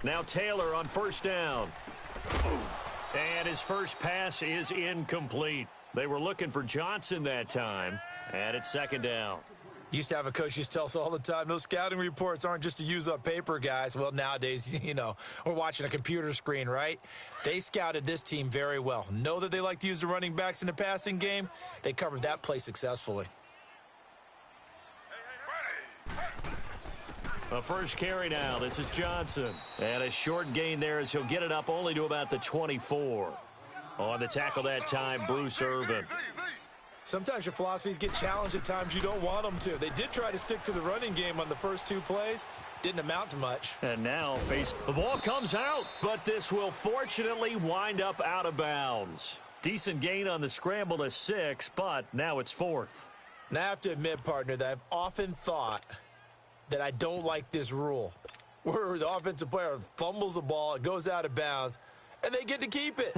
Now Taylor on first down. And his first pass is incomplete. They were looking for Johnson that time, and it's second down. Used to have a coach used to tell us all the time, those scouting reports aren't just to use up paper, guys. Well, nowadays, you know, we're watching a computer screen, right? They scouted this team very well. Know that they like to use the running backs in the passing game. They covered that play successfully. A first carry now. This is Johnson. And a short gain there as he'll get it up only to about the 24. On the tackle that time, Bruce Irvin. Sometimes your philosophies get challenged at times you don't want them to. They did try to stick to the running game on the first two plays. Didn't amount to much. And now the ball comes out, but this will fortunately wind up out of bounds. Decent gain on the scramble to 6, but now it's 4th. Now I have to admit, partner, that I've often thought that I don't like this rule, where the offensive player fumbles the ball, it goes out of bounds, and they get to keep it.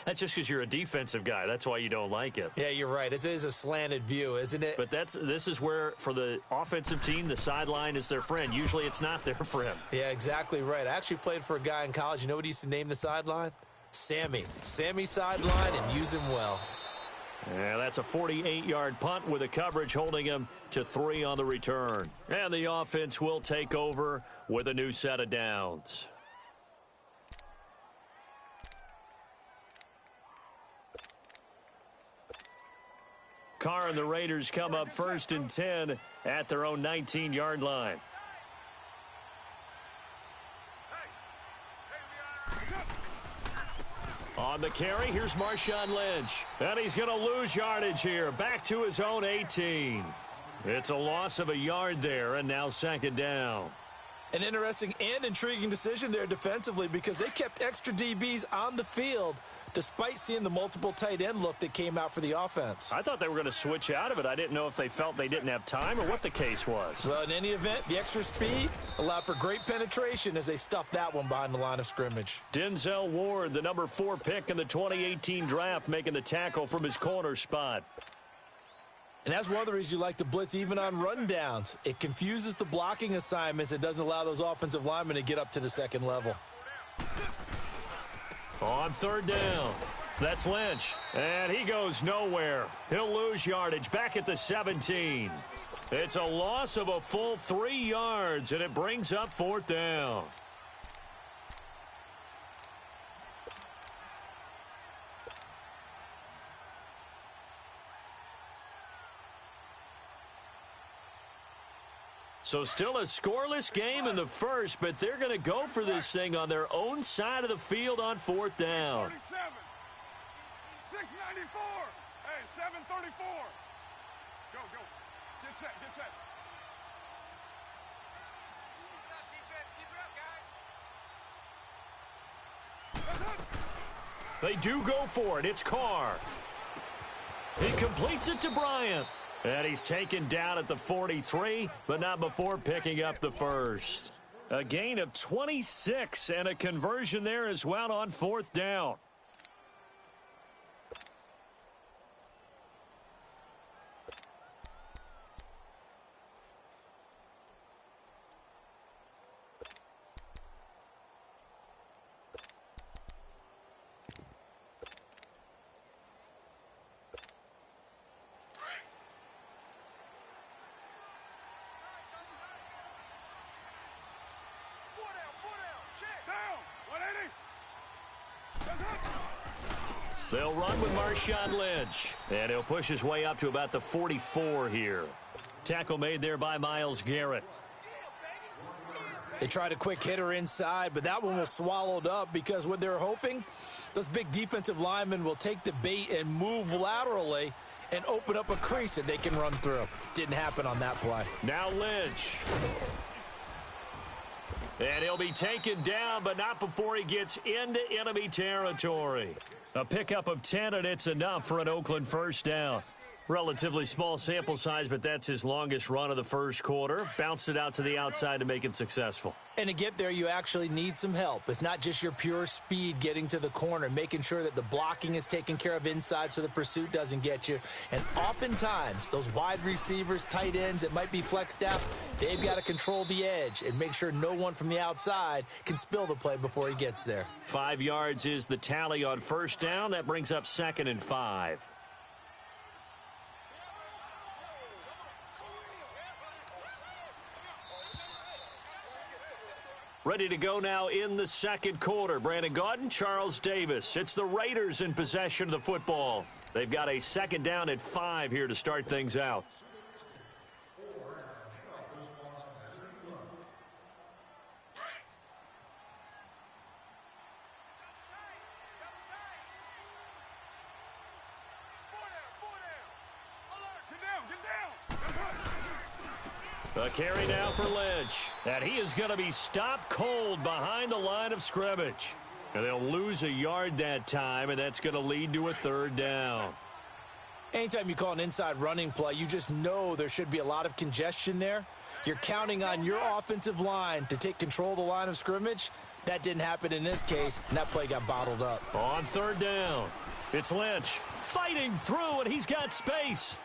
That's just because you're a defensive guy. That's why you don't like it. Yeah, you're right. It is a slanted view, isn't it? But this is where, for the offensive team, the sideline is their friend. Usually it's not their friend. Yeah, exactly right. I actually played for a guy in college. You know what he used to name the sideline? Sammy. Sammy sideline, and use him well. Yeah, that's a 48-yard punt with a coverage holding him to 3 on the return. And the offense will take over with a new set of downs. Carr and the Raiders come up 1st and 10 at their own 19-yard line. On the carry, here's Marshawn Lynch. And he's going to lose yardage here. Back to his own 18. It's a loss of a yard there, and now second down. An interesting and intriguing decision there defensively because they kept extra DBs on the field despite seeing the multiple tight end look that came out for the offense. I thought they were going to switch out of it. I didn't know if they felt they didn't have time or what the case was. Well, in any event, the extra speed allowed for great penetration as they stuffed that one behind the line of scrimmage. Denzel Ward, the number 4 pick in the 2018 draft, making the tackle from his corner spot. And that's one of the reasons you like to blitz even on rundowns. It confuses the blocking assignments. It doesn't allow those offensive linemen to get up to the second level. On third down, that's Lynch. And he goes nowhere. He'll lose yardage back at the 17. It's a loss of a full 3 yards, and it brings up 4th down. So still a scoreless game in the first, but they're going to go for this thing on their own side of the field on 4th down. 694. Hey, 734. Go. Get set. They do go for it. It's Carr. He completes it to Bryant. And he's taken down at the 43, but not before picking up the first. A gain of 26 and a conversion there as well on 4th down. They'll run with Marshawn Lynch. And he'll push his way up to about the 44 here. Tackle made there by Myles Garrett. They tried a quick hitter inside, but that one was swallowed up because what they're hoping, those big defensive linemen will take the bait and move laterally and open up a crease that they can run through. Didn't happen on that play. Now Lynch. And he'll be taken down, but not before he gets into enemy territory. A pickup of 10, and it's enough for an Oakland first down. Relatively small sample size, but that's his longest run of the first quarter. Bounced it out to the outside to make it successful. And to get there, you actually need some help. It's not just your pure speed getting to the corner, making sure that the blocking is taken care of inside so the pursuit doesn't get you. And oftentimes, those wide receivers, tight ends that might be flexed out, they've got to control the edge and make sure no one from the outside can spill the play before he gets there. 5 yards is the tally on first down. That brings up 2nd and 5. Ready to go now in the second quarter. Brandon Gaudin, Charles Davis. It's the Raiders in possession of the football. They've got a 2nd down at 5 here to start things out. A carry now for Lynch. And he is going to be stopped cold behind the line of scrimmage. And they'll lose a yard that time, and that's going to lead to a 3rd down. Anytime you call an inside running play, you just know there should be a lot of congestion there. You're counting on your offensive line to take control of the line of scrimmage. That didn't happen in this case, and that play got bottled up. On 3rd down, it's Lynch fighting through, and he's got space.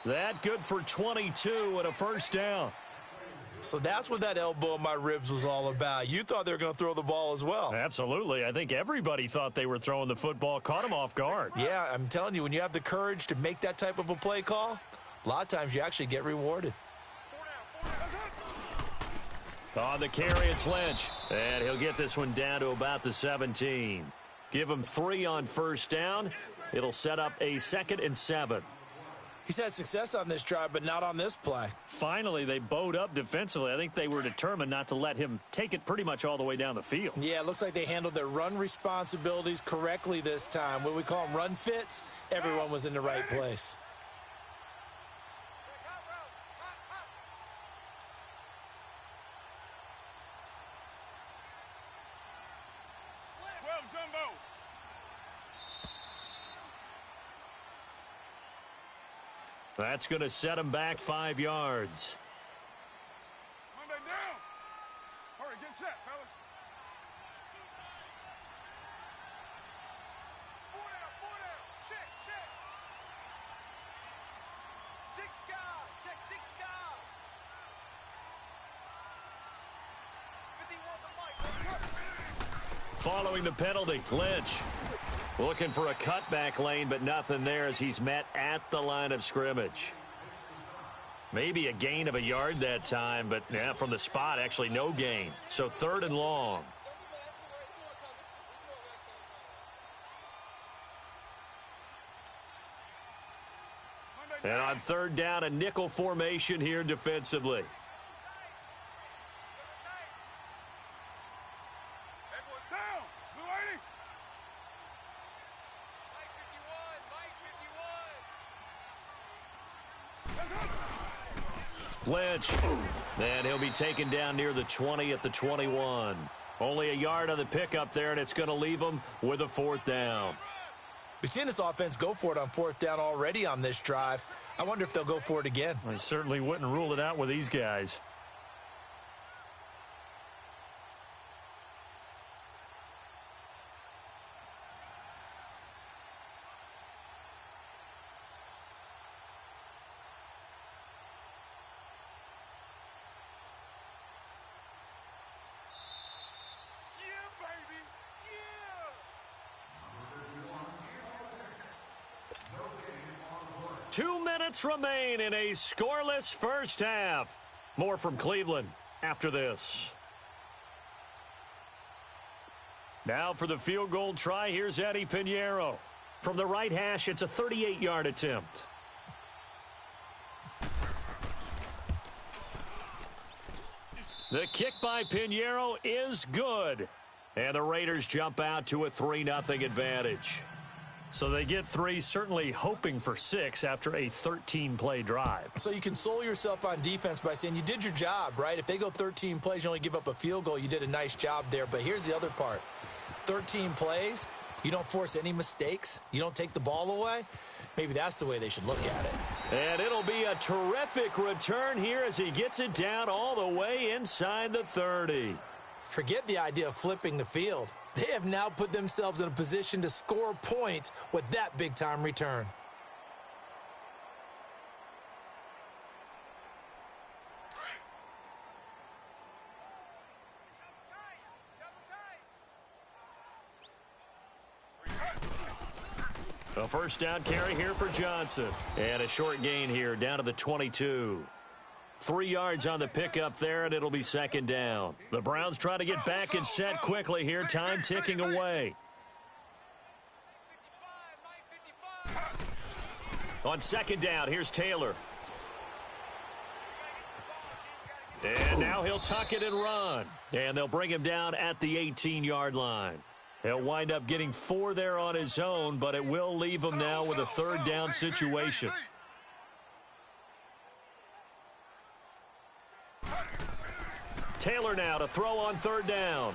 That good for 22 and a 1st down. So that's what that elbow in my ribs was all about. You thought they were going to throw the ball as well. Absolutely. I think everybody thought they were throwing the football, caught him off guard. Yeah, I'm telling you, when you have the courage to make that type of a play call, a lot of times you actually get rewarded. On the carry, it's Lynch. And he'll get this one down to about the 17. Give him 3 on 1st down. It'll set up a 2nd and 7. He's had success on this drive, but not on this play. Finally, they bowed up defensively. I think they were determined not to let him take it pretty much all the way down the field. Yeah, it looks like they handled their run responsibilities correctly this time. What we call them run fits, everyone was in the right place. Well done, Bo. That's going to set him back 5 yards. Monday down. Hurry, get set, fellas. 4 down. Check. 6 guard. Check 6 guard. 51 the mic. Following the penalty, Lynch looking for a cutback lane, but nothing there as he's met at the line of scrimmage. Maybe a gain of a yard that time, but yeah, from the spot, actually no gain. So 3rd and long. And on 3rd down, a nickel formation here defensively. Down. Blue 80. Lynch, and he'll be taken down near the 20 at the 21. Only a yard on the pickup there, and it's going to leave him with a 4th down. We've seen this offense go for it on 4th down already on this drive. I wonder if they'll go for it again. I certainly wouldn't rule it out with these guys. Yeah, baby. Yeah. 2 minutes remain in a scoreless first half. More from Cleveland after this. Now for the field goal try, here's Eddie Pinheiro. From the right hash, it's a 38-yard attempt. The kick by Pinheiro is good. And the Raiders jump out to a 3-0 advantage. So they get 3, certainly hoping for 6 after a 13-play drive. So you console yourself on defense by saying you did your job, right? If they go 13 plays, you only give up a field goal, you did a nice job there. But here's the other part. 13 plays, you don't force any mistakes, you don't take the ball away. Maybe that's the way they should look at it. And it'll be a terrific return here as he gets it down all the way inside the 30. Forget the idea of flipping the field. They have now put themselves in a position to score points with that big-time return. A first down carry here for Johnson. And a short gain here down to the 22. 3 yards on the pickup there, and it'll be second down. The Browns try to get back and set quickly here. Time ticking away. On second down, here's Taylor. And now he'll tuck it and run. And they'll bring him down at the 18-yard line. He'll wind up getting 4 there on his own, but it will leave him now with a third down situation. Taylor now to throw on third down.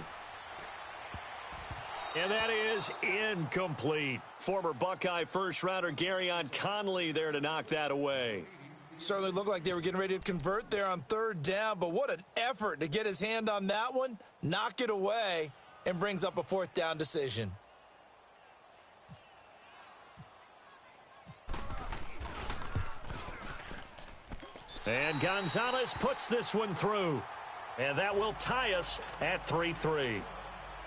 And that is incomplete. Former Buckeye first-rounder Garyon Conley there to knock that away. Certainly looked like they were getting ready to convert there on third down, but what an effort to get his hand on that one, knock it away, and brings up a fourth down decision. And Gonzalez puts this one through. And that will tie us at 3-3.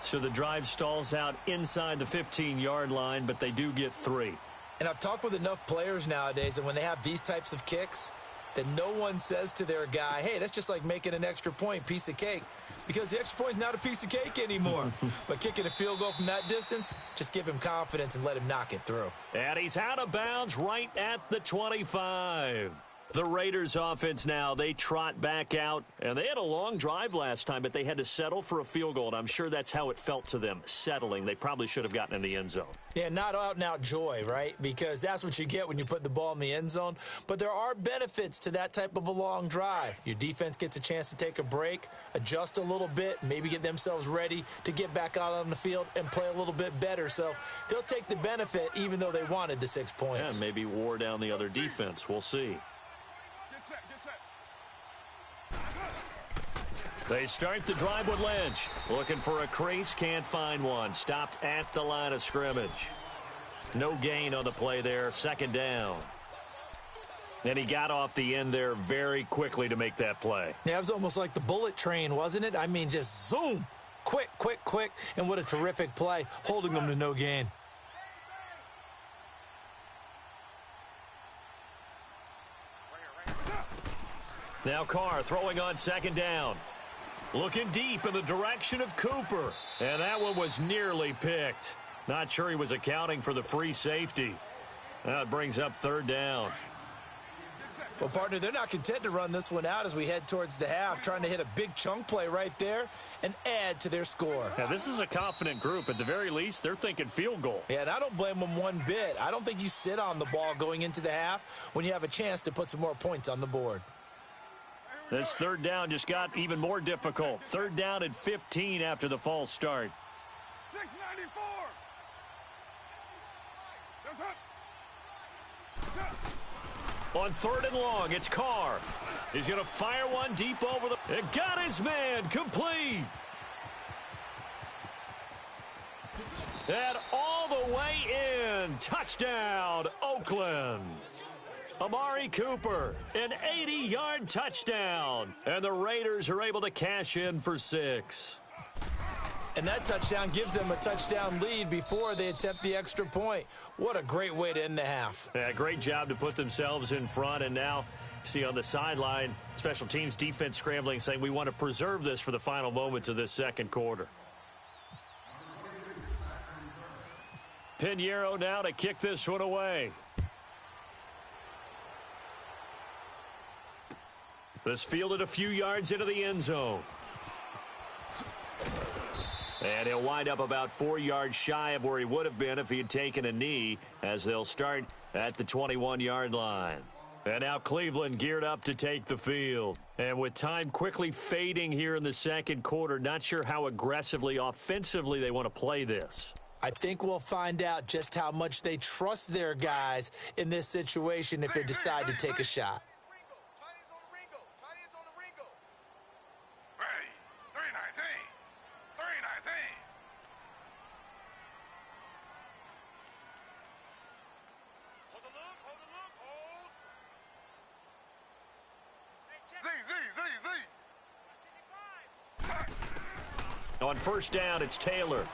So the drive stalls out inside the 15-yard line, but they do get 3. And I've talked with enough players nowadays, and when they have these types of kicks, that no one says to their guy, hey, that's just like making an extra point, piece of cake. Because the extra point is not a piece of cake anymore. But kicking a field goal from that distance, just give him confidence and let him knock it through. And he's out of bounds right at the 25. The Raiders offense now, they trot back out, and they had a long drive last time, but they had to settle for a field goal, and I'm sure that's how it felt to them, settling. They probably should have gotten in the end zone. Yeah, not out-and-out joy, right? Because that's what you get when you put the ball in the end zone. But there are benefits to that type of a long drive. Your defense gets a chance to take a break, adjust a little bit, maybe get themselves ready to get back out on the field and play a little bit better. So they'll take the benefit even though they wanted the 6 points. Yeah, maybe wore down the other defense. We'll see. They start the drive with Lynch. Looking for a crease, can't find one. Stopped at the line of scrimmage. No gain on the play there, second down. And he got off the end there very quickly to make that play. Yeah, it was almost like the bullet train, wasn't it? I mean, just zoom. Quick, quick, quick. And what a terrific play, holding them to no gain. Now Carr throwing on second down. Looking deep in the direction of Cooper. And that one was nearly picked. Not sure he was accounting for the free safety. That brings up third down. Well, partner, they're not content to run this one out as we head towards the half, trying to hit a big chunk play right there and add to their score. Now, this is a confident group. At the very least, they're thinking field goal. Yeah, and I don't blame them one bit. I don't think you sit on the ball going into the half when you have a chance to put some more points on the board. This third down just got even more difficult. Third down at 15 after the false start. 694. On third and long, it's Carr. He's going to fire one deep over the... It got his man complete. And all the way in. Touchdown, Oakland. Amari Cooper, an 80-yard touchdown. And the Raiders are able to cash in for 6. And that touchdown gives them a touchdown lead before they attempt the extra point. What a great way to end the half. Yeah, great job to put themselves in front. And now, see on the sideline, special teams defense scrambling, saying we want to preserve this for the final moments of this second quarter. Pinheiro now to kick this one away. This fielded a few yards into the end zone. And he'll wind up about 4 yards shy of where he would have been if he had taken a knee, as they'll start at the 21-yard line. And now Cleveland geared up to take the field. And with time quickly fading here in the second quarter, not sure how aggressively, offensively they want to play this. I think we'll find out just how much they trust their guys in this situation if they decide to take a shot. Tiny's on the Ringo. Tiny's on the Ringo. Ready. 319. 319. Hold the look. Hold the look. Hold. Z. On first down, it's Taylor.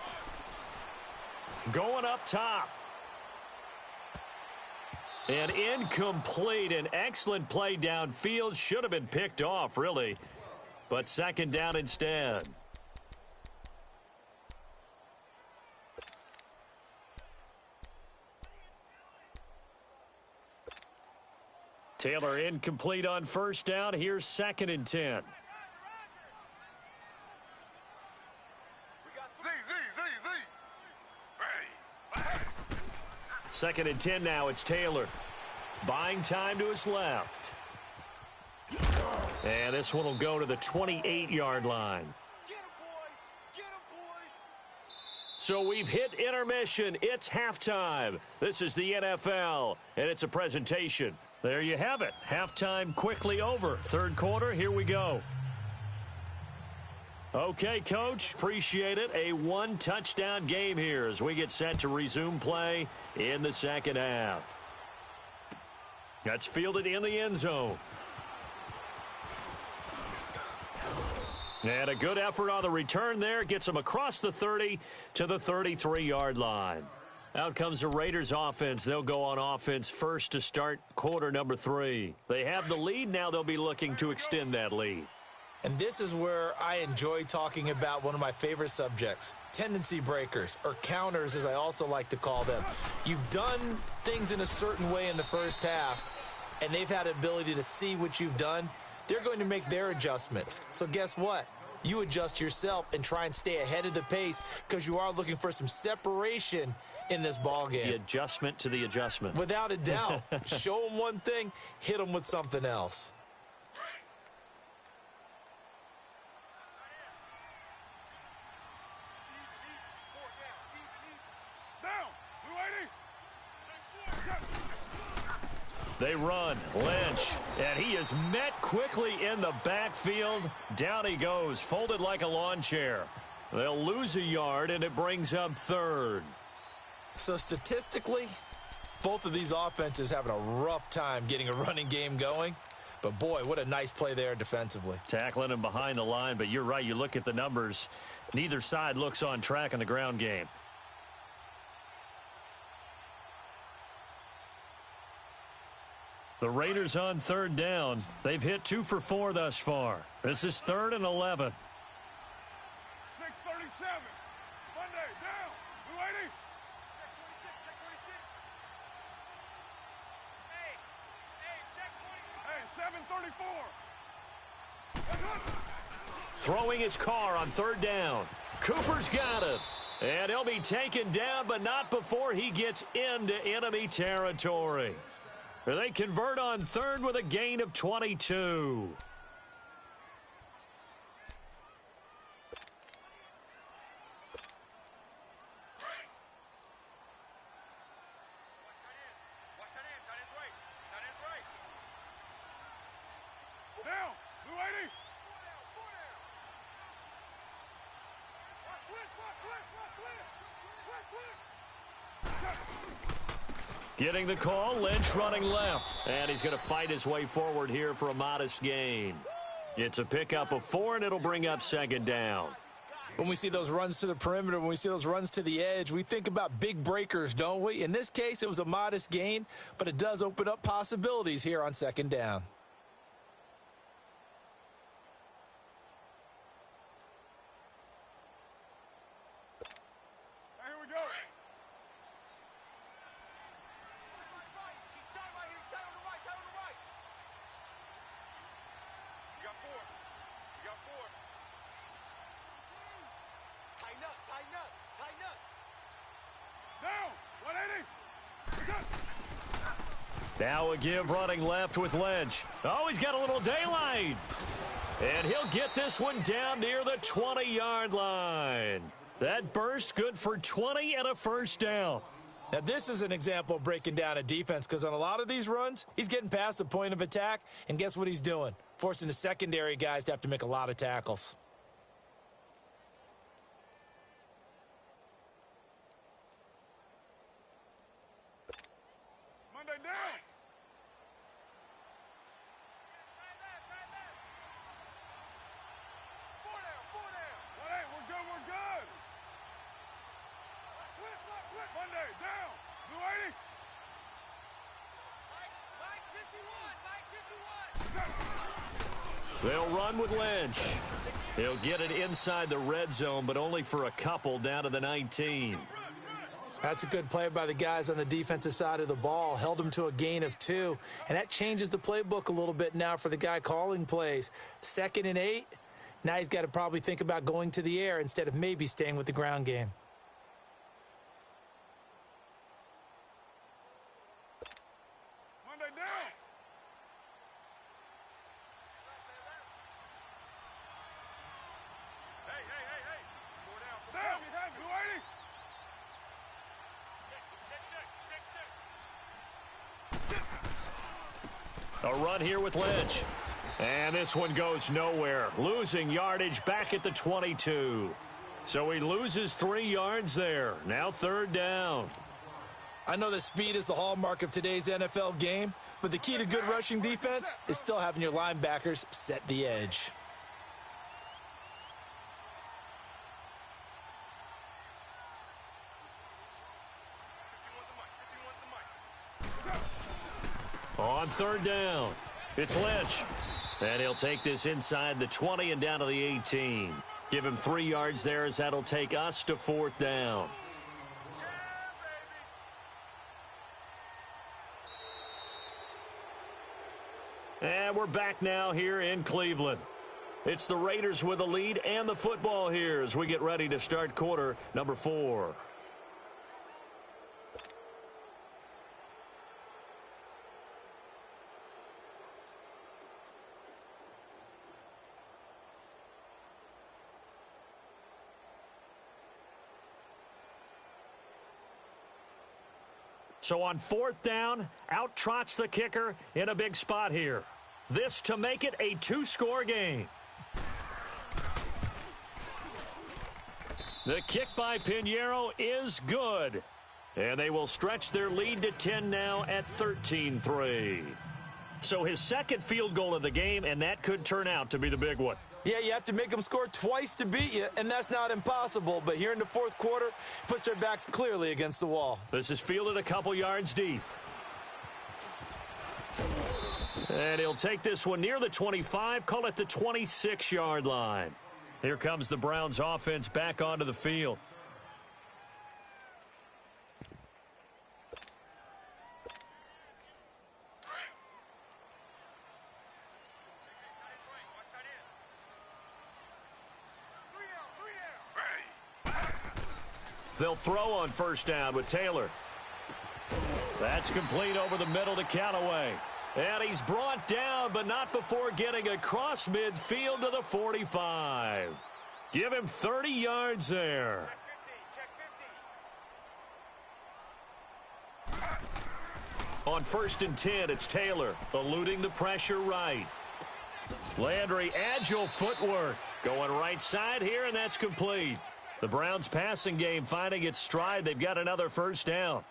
Going up top. And incomplete. An excellent play downfield. Should have been picked off, really. But second down instead. Taylor incomplete on first down. Here's second and 10. Second and 10 now. It's Taylor. Buying time to his left. And this one will go to the 28-yard line. Get him, boy. Get him, boy. So we've hit intermission. It's halftime. This is the NFL, and it's a presentation. There you have it. Halftime quickly over. Third quarter, here we go. Okay, Coach, appreciate it. A one-touchdown game here as we get set to resume play in the second half. That's fielded in the end zone. And a good effort on the return there. Gets them across the 30 to the 33-yard line. Out comes the Raiders offense. They'll go on offense first to start quarter number 3. They have the lead. Now they'll be looking to extend that lead. And this is where I enjoy talking about one of my favorite subjects, tendency breakers, or counters as I also like to call them. You've done things in a certain way in the first half, and they've had the ability to see what you've done. They're going to make their adjustments. So guess what? You adjust yourself and try and stay ahead of the pace because you are looking for some separation in this ball game. The adjustment to the adjustment. Without a doubt. Show them one thing, hit them with something else. They run. Lynch. And he is met quickly in the backfield. Down he goes, folded like a lawn chair. They'll lose a yard, and it brings up third. So statistically, both of these offenses having a rough time getting a running game going. But, boy, what a nice play there defensively. Tackling him behind the line, but you're right. You look at the numbers. Neither side looks on track in the ground game. The Raiders on third down. They've hit 2 for 4 thus far. This is 3rd and 11. 637. Monday, down. 280. Check 26. Check 26. Hey, check 24. Hey, 734. Throwing his car on third down. Cooper's got it. And he'll be taken down, but not before he gets into enemy territory. They convert on third with a gain of 22. Watch that in. Tight end's right. Tight end's right. Down. 280. Four down. Watch twist. Watch twist. Watch twist. Twist, twist. Getting the call, Lynch running left. And he's going to fight his way forward here for a modest gain. It's a pickup of 4, and it'll bring up second down. When we see those runs to the perimeter, when we see those runs to the edge, we think about big breakers, don't we? In this case, it was a modest gain, but it does open up possibilities here on second down. Here we go. He's tight right here. He's tight on the right. Tight on the right. You got 4. You got 4. Tighten up. Tighten up. Tighten up. Down. 180. Now a give running left with Lynch. Oh, he's got a little daylight. And he'll get this one down near the 20-yard line. That burst good for 20 and a first down. Now, this is an example of breaking down a defense because on a lot of these runs, he's getting past the point of attack, and guess what he's doing? Forcing the secondary guys to have to make a lot of tackles. Monday down. Four down. 1-8, we're good. Switch. Monday down. Blue 80. Mike 51. They'll run with Lynch. He'll get it inside the red zone, but only for a couple down to the 19. That's a good play by the guys on the defensive side of the ball. Held him to a gain of 2, and that changes the playbook a little bit now for the guy calling plays. 2nd and 8, now he's got to probably think about going to the air instead of maybe staying with the ground game. Monday down. Hey. Four down. Down. Blue 80. A run here with Lynch. And this one goes nowhere. Losing yardage back at the 22. So he loses 3 yards there. Now 3rd down. I know that speed is the hallmark of today's NFL game, but the key to good rushing defense is still having your linebackers set the edge. On 3rd down, it's Lynch. And he'll take this inside the 20 and down to the 18. Give him 3 yards there as that'll take us to 4th down. And we're back now here in Cleveland. It's the Raiders with the lead and the football here as we get ready to start quarter number 4. So on 4th down, out trots the kicker in a big spot here. This to make it a 2-score game. The kick by Pinheiro is good. And they will stretch their lead to 10 now at 13-3. So his 2nd field goal of the game, and that could turn out to be the big one. Yeah, you have to make them score twice to beat you, and that's not impossible. But here in the 4th quarter, puts their backs clearly against the wall. This is fielded a couple yards deep. And he'll take this one near the 25, call it the 26-yard line. Here comes the Browns offense back onto the field. They'll throw on 1st down with Taylor. That's complete over the middle to Callaway. And he's brought down, but not before getting across midfield to the 45. Give him 30 yards there. On 1st and 10, it's Taylor, eluding the pressure right. Landry, agile footwork. Going right side here, and that's complete. The Browns passing game finding its stride. They've got another 1st down.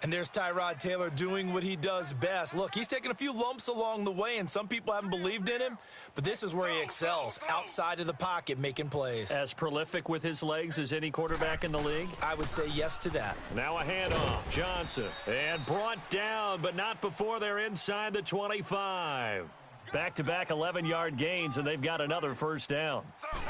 And there's Tyrod Taylor doing what he does best. Look, he's taken a few lumps along the way, and some people haven't believed in him, but this is where he excels, outside of the pocket, making plays. As prolific with his legs as any quarterback in the league? I would say yes to that. Now a handoff. Johnson. And brought down, but not before they're inside the 25. Back-to-back 11-yard gains, and they've got another 1st down.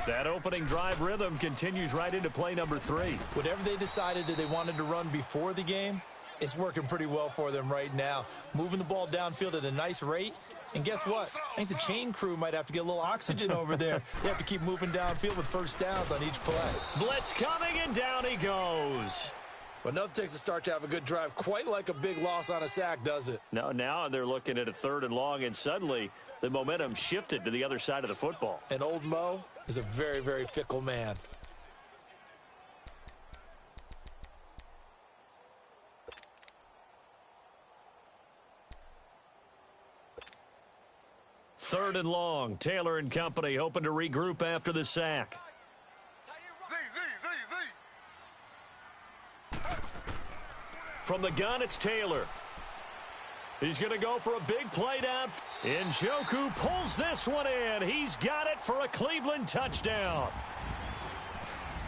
That opening drive rhythm continues right into play number 3. Whatever they decided that they wanted to run before the game, it's working pretty well for them right now. Moving the ball downfield at a nice rate. And guess what? I think the chain crew might have to get a little oxygen over there. They have to keep moving downfield with 1st downs on each play. Blitz coming, and down he goes. But nothing takes a start to have a good drive quite like a big loss on a sack, does it? No, now they're looking at a 3rd and long, and suddenly the momentum shifted to the other side of the football. And old Mo is a very, very fickle man. and long. Taylor and company hoping to regroup after the sack. From the gun, it's Taylor. He's going to go for a big play down. Njoku pulls this one in. He's got it for a Cleveland touchdown.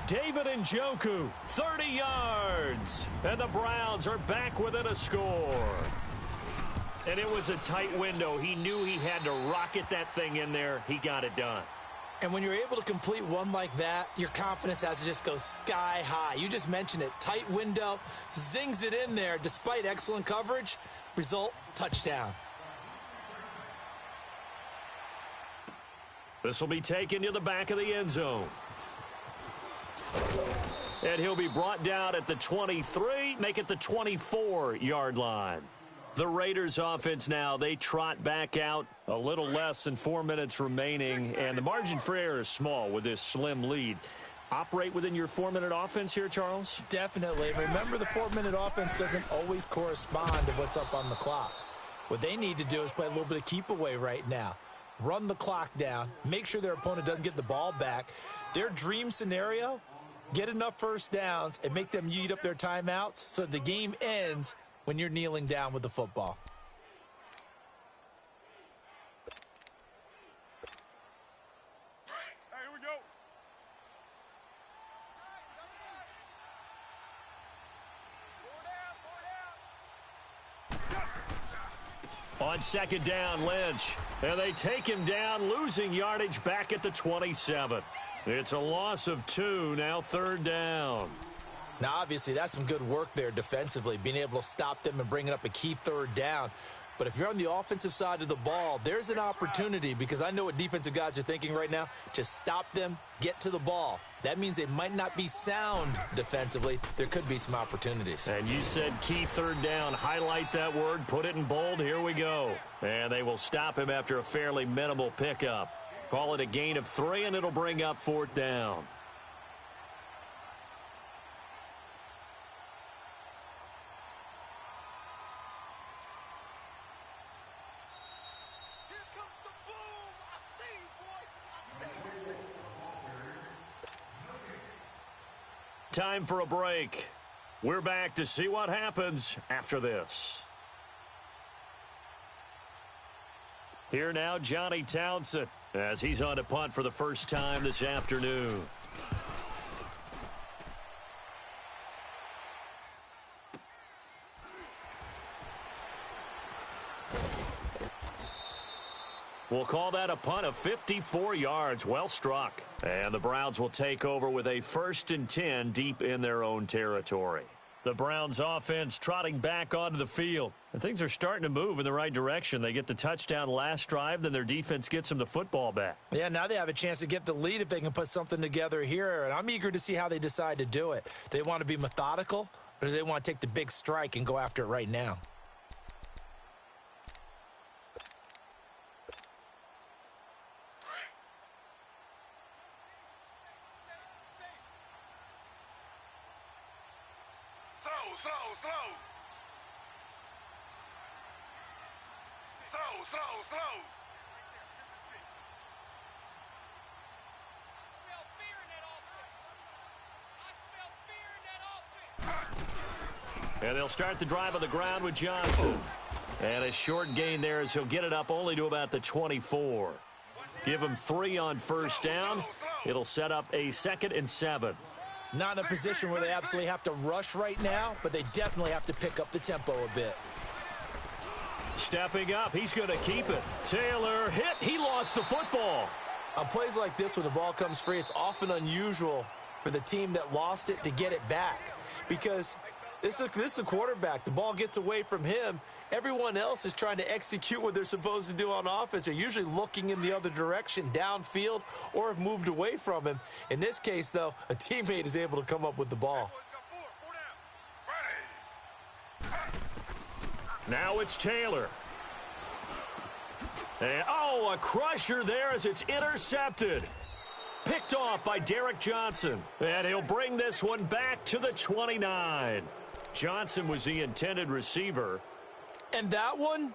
David Njoku, 30 yards. And the Browns are back within a score. And it was a tight window. He knew he had to rocket that thing in there. He got it done. And when you're able to complete one like that, your confidence has to just go sky high. You just mentioned it. Tight window, zings it in there despite excellent coverage. Result, touchdown. This will be taken to the back of the end zone. And he'll be brought down at the 23, make it the 24-yard line. The Raiders offense now, they trot back out, a little less than 4 minutes remaining, and the margin for error is small with this slim lead. Operate within your 4-minute offense here, Charles? Definitely. Remember, the 4-minute offense doesn't always correspond to what's up on the clock. What they need to do is play a little bit of keep away right now. Run the clock down, make sure their opponent doesn't get the ball back. Their dream scenario, get enough first downs and make them yeet up their timeouts so the game ends when you're kneeling down with the football. Hey, here we go. On second down, Lynch. And they take him down, losing yardage back at the 27. It's a loss of 2, now third down. Now, obviously, that's some good work there defensively, being able to stop them and bringing up a key third down. But if you're on the offensive side of the ball, there's an opportunity, because I know what defensive guys are thinking right now. Just stop them, get to the ball. That means they might not be sound defensively. There could be some opportunities. And you said key third down. Highlight that word, put it in bold. Here we go. And they will stop him after a fairly minimal pickup. Call it a gain of 3, and it'll bring up fourth down. Time for a break. We're back to see what happens after this. Here now, Johnny Townsend, as he's on to punt for the first time this afternoon. We'll call that a punt of 54 yards. Well struck. And the Browns will take over with a 1st and 10 deep in their own territory. The Browns offense trotting back onto the field. And things are starting to move in the right direction. They get the touchdown last drive, then their defense gets them the football back. Yeah, now they have a chance to get the lead if they can put something together here. And I'm eager to see how they decide to do it. Do they want to be methodical, or do they want to take the big strike and go after it right now? Slow. And they'll start the drive on the ground with Johnson. And a short gain there as he'll get it up only to about the 24. Give him 3 on first down. It'll set up a 2nd and 7. Not in a position where they absolutely have to rush right now, but they definitely have to pick up the tempo a bit. Stepping up, he's going to keep it. Taylor hit, he lost the football. On plays like this, when the ball comes free, it's often unusual for the team that lost it to get it back. Because this is a quarterback. The ball gets away from him. Everyone else is trying to execute what they're supposed to do on offense. They're usually looking in the other direction, downfield, or have moved away from him. In this case, though, a teammate is able to come up with the ball. Now it's Taylor. And, oh, a crusher there as it's intercepted. Picked off by Derek Johnson. And he'll bring this one back to the 29. Johnson was the intended receiver. And that one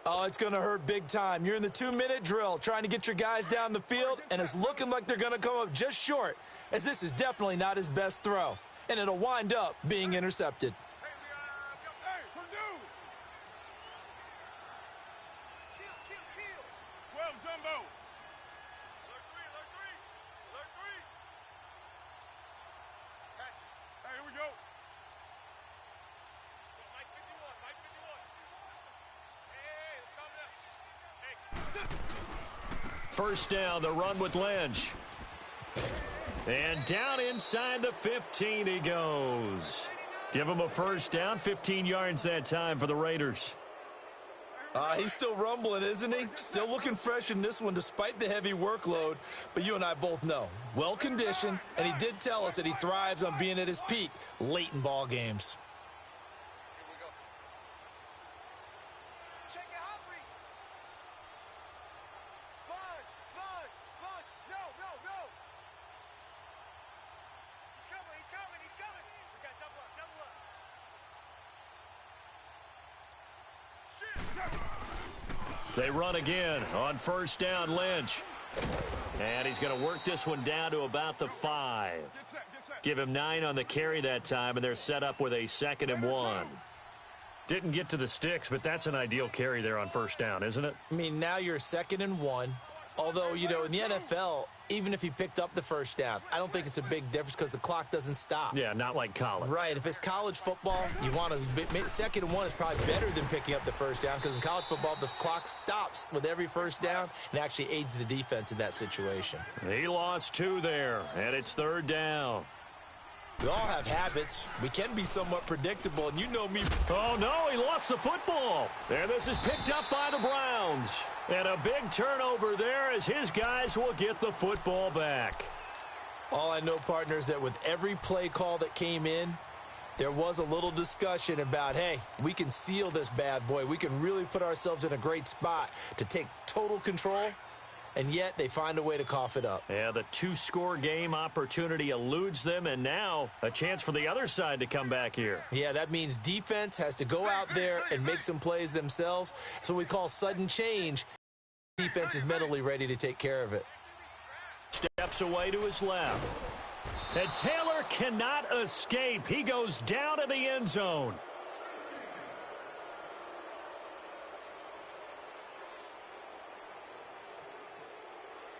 Oh, it's going to hurt big time. You're in the 2-minute drill trying to get your guys down the field, and it's looking like they're going to come up just short, as this is definitely not his best throw, and it'll wind up being intercepted. Hey, Purdue! Kill. 12, Jumbo. Alert three. Catch it. Hey, here we go. Mike 51. Hey, let's calm down. Hey. First down, the run with Lynch. And down inside the 15 he goes. Give him a first down, 15 yards that time for the Raiders. He's still rumbling, isn't he? Still looking fresh in this one despite the heavy workload. But you and I both know, well-conditioned, and he did tell us that he thrives on being at his peak late in ball games. Here we go. Check it, Humphrey. Sponge. No. He's coming. We got double up. Shit. They run again on first down, Lynch. And he's going to work this one down to about the 5. Get set. Give him 9 on the carry that time, and they're set up with a 2nd and 1. Didn't get to the sticks, but that's an ideal carry there on first down, isn't it? I mean, now you're 2nd and 1. Although, you know, in the NFL, even if he picked up the first down, I don't think it's a big difference because the clock doesn't stop. Yeah, not like college. Right. If it's college football, you want to 2nd and 1 is probably better than picking up the first down because in college football, the clock stops with every first down and actually aids the defense in that situation. He lost 2 there, and it's 3rd down. We all have habits. We can be somewhat predictable, and you know me. Oh, no, he lost the football. There, this is picked up by the Browns. And a big turnover there as his guys will get the football back. All I know, partner, is that with every play call that came in, there was a little discussion about, hey, we can seal this bad boy. We can really put ourselves in a great spot to take total control, and yet they find a way to cough it up. Yeah, the 2-score game opportunity eludes them, and now a chance for the other side to come back here. Yeah, that means defense has to go out there and make some plays themselves. So we call sudden change. Defense is mentally ready to take care of it. Steps away to his left. And Taylor cannot escape. He goes down to the end zone.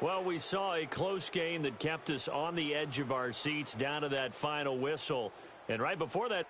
Well, we saw a close game that kept us on the edge of our seats down to that final whistle. And right before that...